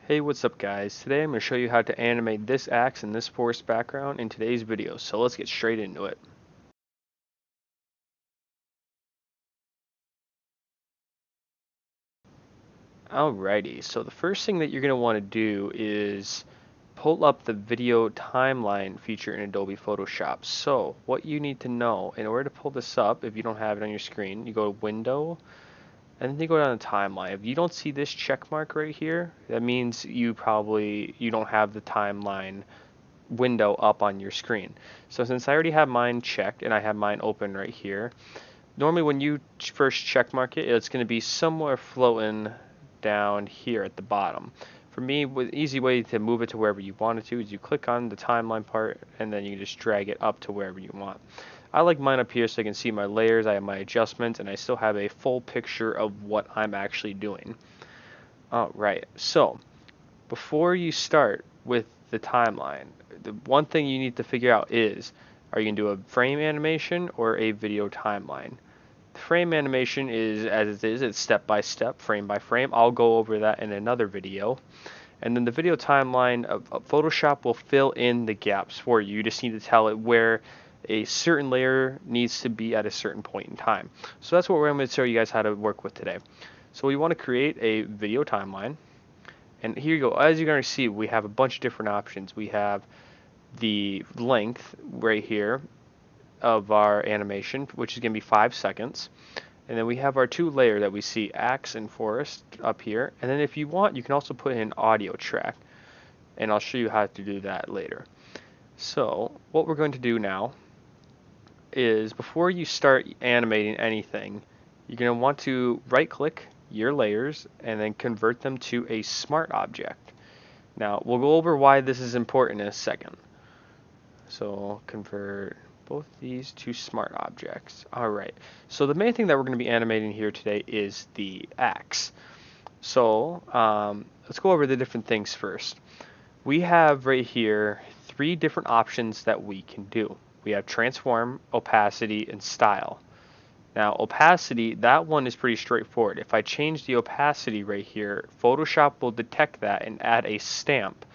Hey, what's up guys? Today I'm going to show you how to animate this axe and this forest background in today's video, so let's get straight into it. Alrighty, so the first thing that you're going to want to do is pull up the video timeline feature in Adobe Photoshop. So what you need to know, in order to pull this up, if you don't have it on your screen, you go to Window, and then you go down to Timeline. If you don't see this check mark right here, that means you don't have the timeline window up on your screen. So since I already have mine checked and I have mine open right here, normally when you first check mark it, it's going to be somewhere floating down here at the bottom. For me, the easy way to move it to wherever you want it to is you click on the timeline part and then you can just drag it up to wherever you want. I like mine up here so I can see my layers, I have my adjustments, and I still have a full picture of what I'm actually doing. Alright, so before you start with the timeline, the one thing you need to figure out is, are you going to do a frame animation or a video timeline? The frame animation is as it is, it's step by step, frame by frame. I'll go over that in another video. And then the video timeline of Photoshop will fill in the gaps for you. You just need to tell it where a certain layer needs to be at a certain point in time. So that's what I'm going to show you guys how to work with today. So we want to create a video timeline. And here you go. As you're going to see, we have a bunch of different options. We have the length right here of our animation, which is going to be 5 seconds. And then we have our two layer that we see, axe and forest, up here. And then if you want, you can also put in an audio track. And I'll show you how to do that later. So what we're going to do now is, before you start animating anything, you're going to want to right click your layers and then convert them to a smart object. Now we'll go over why this is important in a second. So convert both these to smart objects. Alright, so the main thing that we're going to be animating here today is the axe. So let's go over the different things first. We have right here 3 different options that we can do. We have transform, opacity, and style. Now opacity, that one is pretty straightforward. If I change the opacity right here, Photoshop will detect that and add a stamp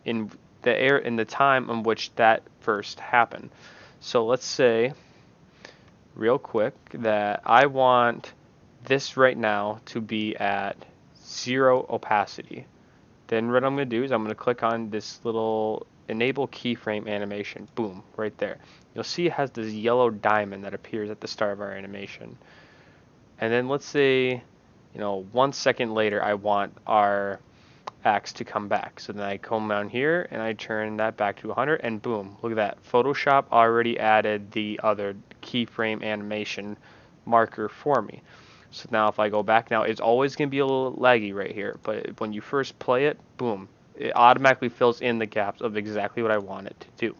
in the time in which that first happened. So let's say real quick that I want this right now to be at 0 opacity. Then what I'm going to do is I'm going to click on this little enable keyframe animation. Boom, right there. You'll see it has this yellow diamond that appears at the start of our animation. And then let's say, 1 second later, I want our axe to come back. So then I come down here and I turn that back to 100 and boom, look at that. Photoshop already added the other keyframe animation marker for me. So now if I go back now, it's always going to be a little laggy right here, but when you first play it, boom, it automatically fills in the gaps of exactly what I want it to do.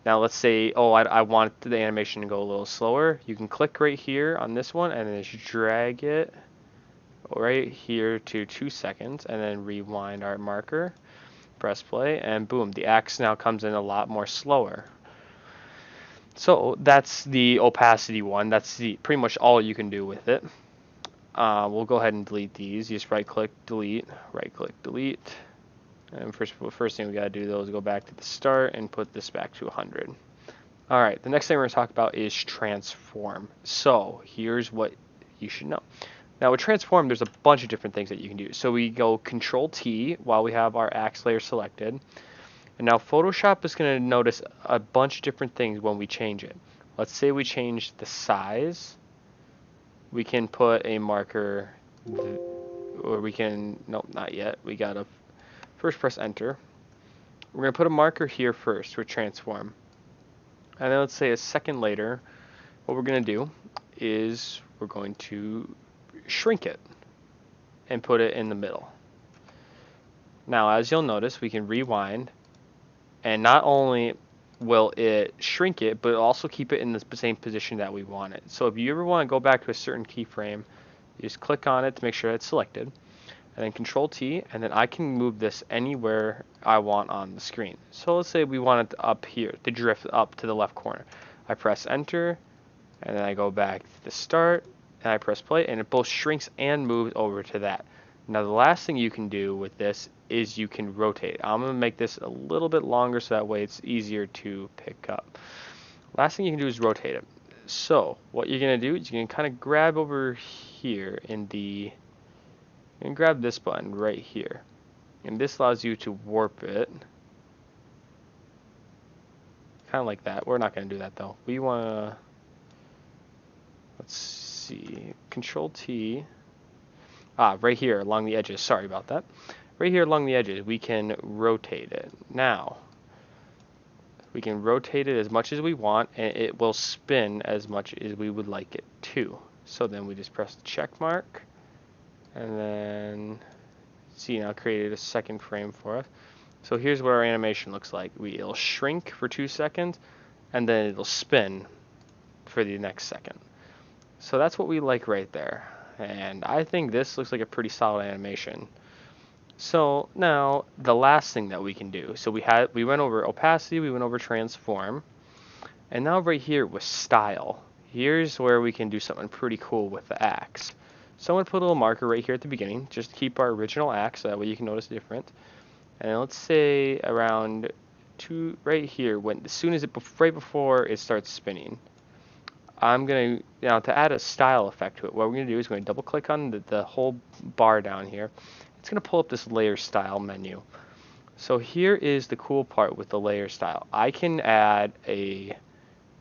Now let's say, I want the animation to go a little slower. You can click right here on this one and then just drag it right here to 2 seconds and then rewind our marker, press play, and boom, the axe now comes in a lot more slower. So that's the opacity one. That's pretty much all you can do with it. We'll go ahead and delete these. You just right click, delete, right click, delete. And first thing we gotta do though is go back to the start and put this back to 100. Alright, the next thing we're gonna talk about is transform. So here's what you should know. Now with transform, there's a bunch of different things that you can do. So we go Control T while we have our axe layer selected. And now Photoshop is going to notice a bunch of different things when we change it. Let's say we change the size. We can put a marker, or we can, nope, not yet. We gotta first press enter. We're going to put a marker here first for transform. And then let's say a second later, what we're going to do is we're going to shrink it and put it in the middle. Now as you'll notice, we can rewind, and not only will it shrink it, but it'll also keep it in the same position that we want it. So if you ever want to go back to a certain keyframe, you just click on it to make sure it's selected, and then Control T, and then I can move this anywhere I want on the screen. So let's say we want it up here, to drift up to the left corner. I press enter, and then I go back to the start, and I press play, and it both shrinks and moves over to that. Now the last thing you can do with this is you can rotate it. I'm going to make this a little bit longer so that way it's easier to pick up. Last thing you can do is rotate it. So what you're going to do is you can kind of grab over here and grab this button right here. And this allows you to warp it. Kind of like that. We're not going to do that though. We want to, let's see, Control T. Right here along the edges. Sorry about that. Right here along the edges, we can rotate it. Now, we can rotate it as much as we want, and it will spin as much as we would like it to. So then we just press the check mark, and then, see, now created a second frame for us. So here's what our animation looks like. It'll shrink for 2 seconds, and then it'll spin for the next second. So that's what we like right there. And I think this looks like a pretty solid animation. So now the last thing that we can do. So we went over opacity, we went over transform, and now right here with style. Here's where we can do something pretty cool with the axe. So I'm going to put a little marker right here at the beginning, just to keep our original axe, so that way you can notice the difference. And let's say around right here, when as soon as right before it starts spinning, I'm going to, now to add a style effect to it, what we're going to do is we're going to double click on the whole bar down here. It's going to pull up this layer style menu. So here is the cool part with the layer style. I can add a,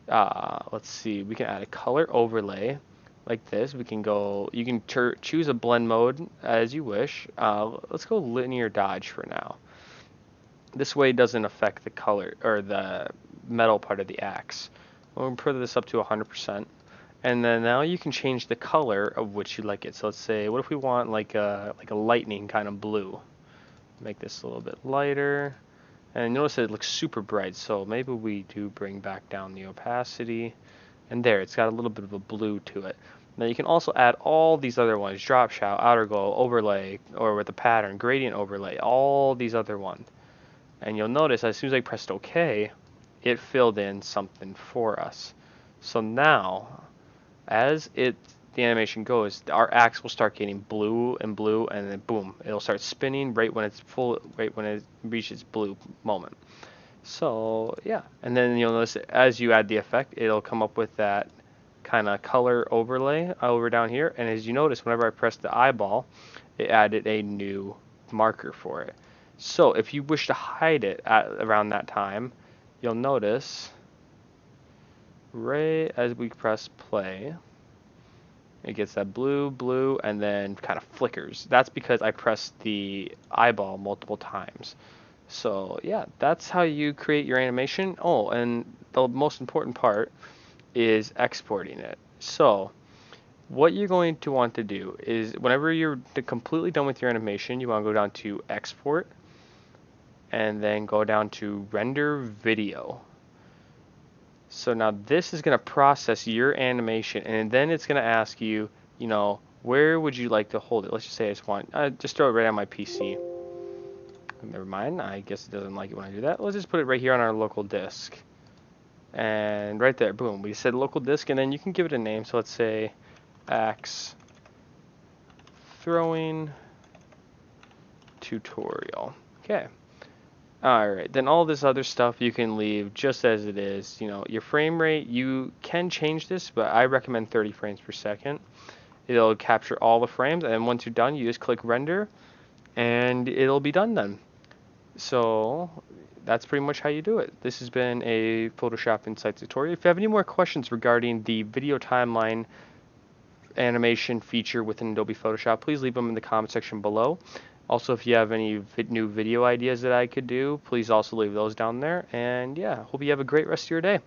let's see, we can add a color overlay like this. We can go, you can choose a blend mode as you wish. Let's go linear dodge for now. This way it doesn't affect the color or the metal part of the axe. We'll put this up to 100%. And then now you can change the color of which you like it. So let's say, what if we want like a lightning kind of blue? Make this a little bit lighter. And notice that it looks super bright. So maybe we do bring back down the opacity. And there, it's got a little bit of a blue to it. Now you can also add all these other ones: drop shadow, outer glow, overlay, or with the pattern, gradient overlay, all these other ones. And you'll notice as soon as I pressed OK, it filled in something for us. So now, as the animation goes, our axe will start getting blue, and then boom, it'll start spinning right when it reaches blue moment. So yeah, and then you'll notice as you add the effect, it'll come up with that kind of color overlay over down here. And as you notice, whenever I press the eyeball, it added a new marker for it. So if you wish to hide it around that time, you'll notice right as we press play, it gets that blue, and then kind of flickers. That's because I pressed the eyeball multiple times. So yeah, that's how you create your animation. Oh, and the most important part is exporting it. So what you're going to want to do is whenever you're completely done with your animation, you want to go down to export, and then go down to render video. So now this is going to process your animation, and then it's going to ask you, where would you like to hold it? Let's just say I just want, just throw it right on my PC. Never mind, I guess it doesn't like it when I do that. Let's just put it right here on our local disk. And right there, boom, we said local disk, and then you can give it a name. So let's say axe throwing tutorial. Okay. Alright, then all this other stuff you can leave just as it is. Your frame rate, you can change this, but I recommend 30 frames per second. It'll capture all the frames, and once you're done, you just click render, and it'll be done then. So that's pretty much how you do it. This has been a Photoshop Insights tutorial. If you have any more questions regarding the video timeline animation feature within Adobe Photoshop, please leave them in the comment section below. Also, if you have any new video ideas that I could do, please also leave those down there. And yeah, hope you have a great rest of your day.